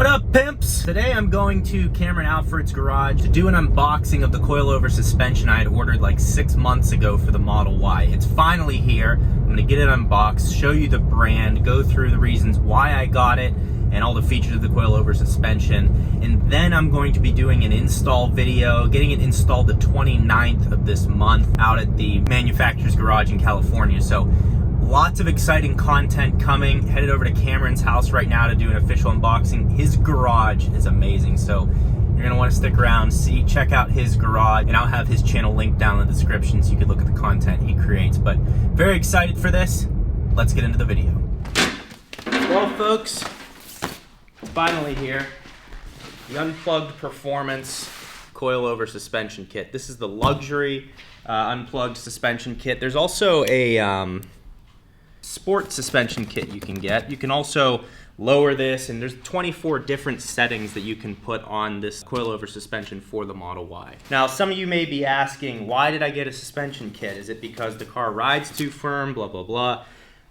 What up, pimps? Today I'm going to Cameron Alfred's garage to do an unboxing of the coilover suspension I had ordered like 6 months ago for the Model Y. It's finally here. I'm gonna get it unboxed, show you the brand, go through the reasons why I got it, and all the features of the coilover suspension. And then I'm going to be doing an install video, getting it installed the 29th of this month out at the manufacturer's garage in California. So lots of exciting content coming. Headed over to Cameron's house right now to do an official unboxing. His garage is amazing, so you're gonna wanna stick around, check out his garage, and I'll have his channel linked down in the description so you can look at the content he creates. But very excited for this. Let's get into the video. Well, folks, it's finally here. The Unplugged Performance coilover suspension kit. This is the luxury unplugged suspension kit. There's also a sport suspension kit you can get. You can also lower this, and there's 24 different settings that you can put on this coilover suspension for the Model Y. Now, some of you may be asking, why did I get a suspension kit? Is it because the car rides too firm, blah, blah, blah.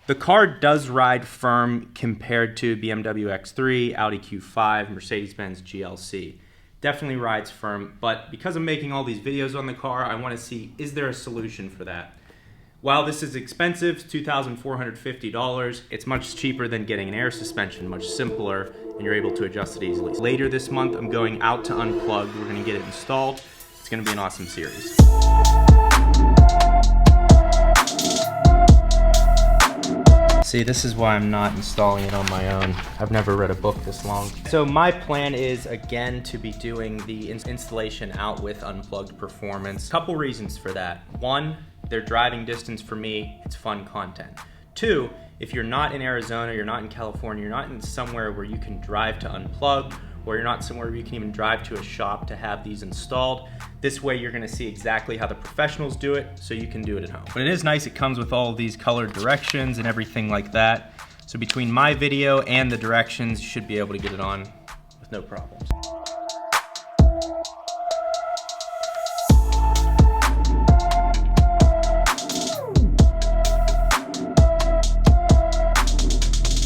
The car does ride firm compared to BMW X3, Audi Q5, Mercedes-Benz GLC. Definitely rides firm, but because I'm making all these videos on the car, I want to see, is there a solution for that? While this is expensive, $2,450, it's much cheaper than getting an air suspension, much simpler, and you're able to adjust it easily. Later this month, I'm going out to Unplugged. We're gonna get it installed. It's gonna be an awesome series. See, this is why I'm not installing it on my own. I've never read a book this long. So my plan is, again, to be doing the installation out with Unplugged Performance. Couple reasons for that. One, they're driving distance for me, it's fun content. Two, if you're not in Arizona, you're not in California, you're not in somewhere where you can drive to unplug, or you're not somewhere where you can even drive to a shop to have these installed, this way you're gonna see exactly how the professionals do it, so you can do it at home. But it is nice, it comes with all of these colored directions and everything like that. So between my video and the directions, you should be able to get it on with no problems.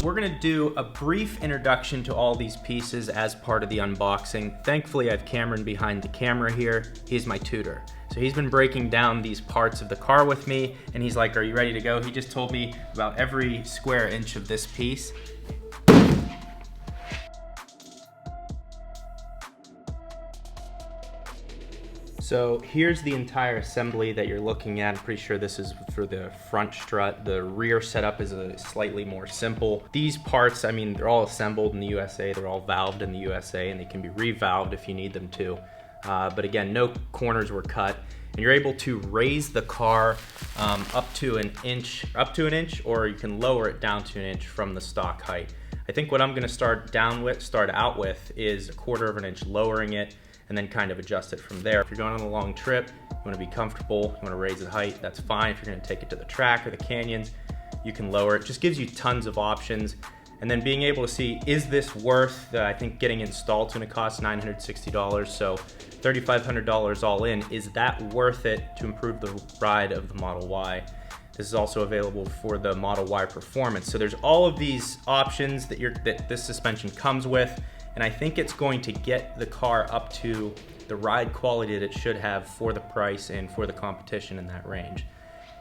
We're gonna do a brief introduction to all these pieces as part of the unboxing. Thankfully, I have Cameron behind the camera here. He's my tutor. So he's been breaking down these parts of the car with me, and he's like, are you ready to go? He just told me about every square inch of this piece. So here's the entire assembly that you're looking at. I'm pretty sure this is for the front strut. The rear setup is slightly more simple. These parts, I mean, they're all assembled in the USA. They're all valved in the USA, and they can be revalved if you need them to. But again, no corners were cut. And you're able to raise the car up to an inch, or you can lower it down to an inch from the stock height. I think what I'm gonna start out with is 1/4 of an inch lowering it, and then kind of adjust it from there. If you're going on a long trip, you wanna be comfortable, you wanna raise the height, that's fine. If you're gonna take it to the track or the canyons, you can lower it. Just gives you tons of options. And then being able to see, is this worth, I think getting installed is gonna cost $960, so $3,500 all in. Is that worth it to improve the ride of the Model Y? This is also available for the Model Y Performance. So there's all of these options that this suspension comes with, and I think it's going to get the car up to the ride quality that it should have for the price and for the competition in that range.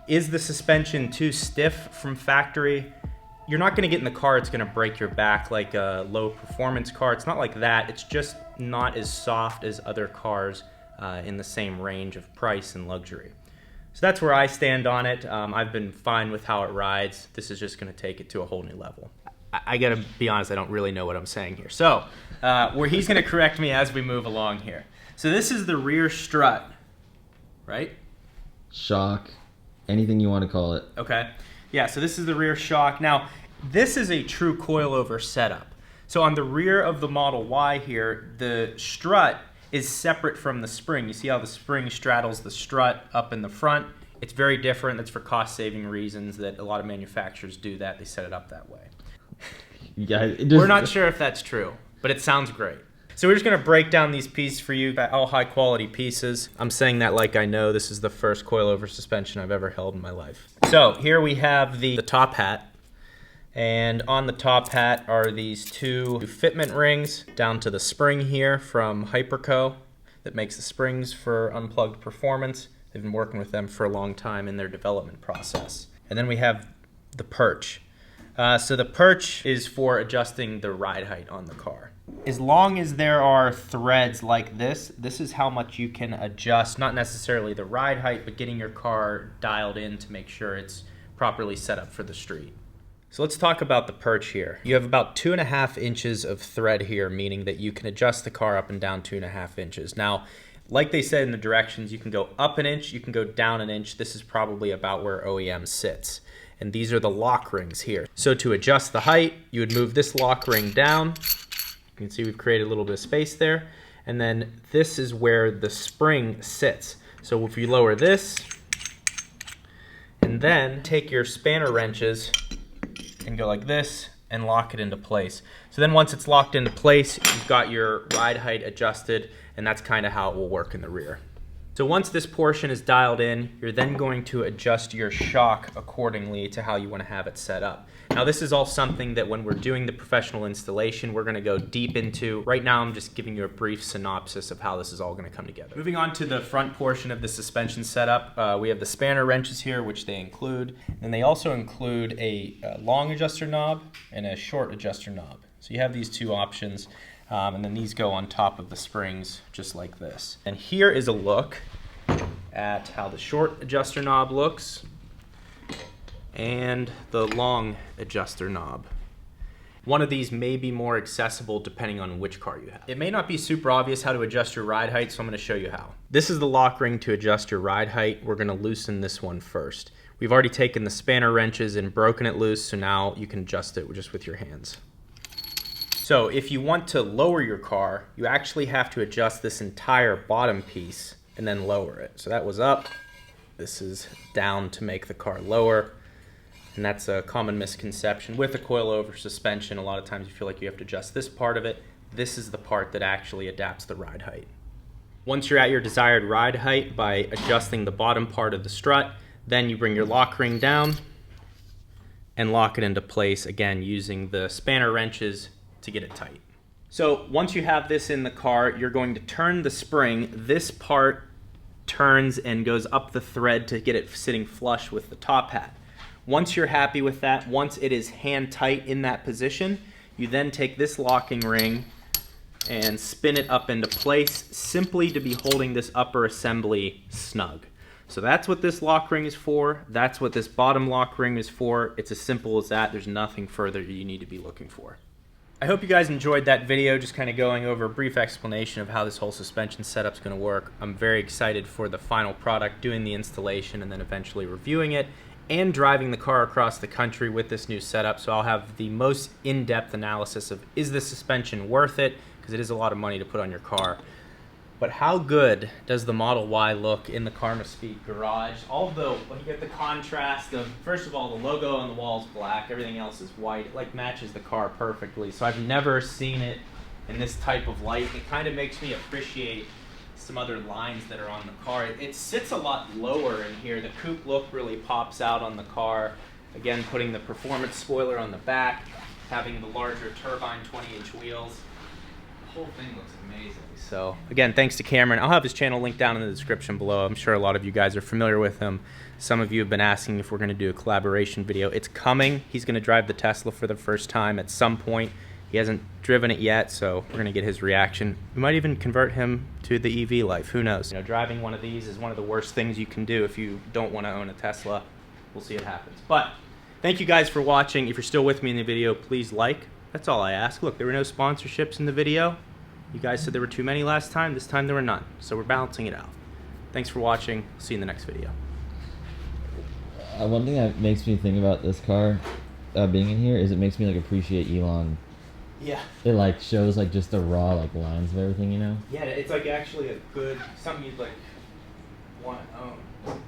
Is the suspension too stiff from factory? You're not gonna get in the car, it's gonna break your back like a low performance car. It's not like that, it's just not as soft as other cars in the same range of price and luxury. So that's where I stand on it. I've been fine with how it rides. This is just gonna take it to a whole new level. I gotta be honest, I don't really know what I'm saying here. So, where he's gonna correct me as we move along here. So this is the rear strut, right? Shock, anything you wanna call it. Okay, yeah, so this is the rear shock. Now, this is a true coilover setup. So on the rear of the Model Y here, the strut is separate from the spring. You see how the spring straddles the strut up in the front? It's very different. That's for cost-saving reasons that a lot of manufacturers do that. They set it up that way. Yeah, We're not sure if that's true, but it sounds great. So we're just gonna break down these pieces for you, all high quality pieces. I'm saying that like I know. This is the first coilover suspension I've ever held in my life. So here we have the top hat, And on the top hat are these two fitment rings down to the spring here from Hyperco that makes the springs for Unplugged Performance. They've been working with them for a long time in their development process. And then we have the perch. So the perch is for adjusting the ride height on the car. As long as there are threads like this is how much you can adjust, not necessarily the ride height, but getting your car dialed in to make sure it's properly set up for the street. So let's talk about the perch here. You have about 2.5 inches of thread here, meaning that you can adjust the car up and down 2.5 inches. Now, like they said in the directions, you can go up an inch, you can go down an inch. This is probably about where OEM sits. And these are the lock rings here. So to adjust the height, you would move this lock ring down. You can see we've created a little bit of space there. And then this is where the spring sits. So if you lower this, and then take your spanner wrenches and go like this and lock it into place. So then once it's locked into place, you've got your ride height adjusted, and that's kind of how it will work in the rear. So once this portion is dialed in, you're then going to adjust your shock accordingly to how you want to have it set up. Now this is all something that when we're doing the professional installation, we're going to go deep into. Right now I'm just giving you a brief synopsis of how this is all going to come together. Moving on to the front portion of the suspension setup, we have the spanner wrenches here, which they include. And they also include a long adjuster knob and a short adjuster knob. So you have these two options. And then these go on top of the springs just like this. And here is a look at how the short adjuster knob looks and the long adjuster knob. One of these may be more accessible depending on which car you have. It may not be super obvious how to adjust your ride height, so I'm going to show you how. This is the lock ring to adjust your ride height. We're going to loosen this one first. We've already taken the spanner wrenches and broken it loose, so now you can adjust it just with your hands. So if you want to lower your car, you actually have to adjust this entire bottom piece and then lower it. So that was up, this is down to make the car lower. And that's a common misconception. With a coilover suspension, a lot of times you feel like you have to adjust this part of it. This is the part that actually adapts the ride height. Once you're at your desired ride height by adjusting the bottom part of the strut, then you bring your lock ring down and lock it into place, again using the spanner wrenches to get it tight. So once you have this in the car, you're going to turn the spring. This part turns and goes up the thread to get it sitting flush with the top hat. Once you're happy with that, once it is hand tight in that position, you then take this locking ring and spin it up into place simply to be holding this upper assembly snug. So that's what this lock ring is for. That's what this bottom lock ring is for. It's as simple as that. There's nothing further you need to be looking for. I hope you guys enjoyed that video, just kind of going over a brief explanation of how this whole suspension setup is going to work. I'm very excited for the final product, doing the installation and then eventually reviewing it and driving the car across the country with this new setup. So I'll have the most in-depth analysis of, is the suspension worth it? Because it is a lot of money to put on your car. But how good does the Model Y look in the Karma Speed garage? Although you get the contrast of, first of all, the logo on the wall is black, everything else is white. It like matches the car perfectly. So I've never seen it in this type of light. It kind of makes me appreciate some other lines that are on the car. It sits a lot lower in here. The coupe look really pops out on the car. Again, putting the performance spoiler on the back, having the larger turbine 20-inch wheels. The whole thing looks amazing. So again, thanks to Cameron. I'll have his channel linked down in the description below. I'm sure a lot of you guys are familiar with him. Some of you have been asking if we're going to do a collaboration video. It's coming. He's going to drive the Tesla for the first time at some point. He hasn't driven it yet, so we're going to get his reaction. We might even convert him to the EV life. Who knows? You know, driving one of these is one of the worst things you can do if you don't want to own a Tesla. We'll see what happens. But thank you guys for watching. If you're still with me in the video, please like. That's all I ask. Look, there were no sponsorships in the video. You guys said there were too many last time. This time there were none. So we're balancing it out. Thanks for watching. See you in the next video. One thing that makes me think about this car being in here is it makes me like appreciate Elon. Yeah. It like shows like just the raw like lines of everything, you know? Yeah, it's like actually a good, something you'd like want to own.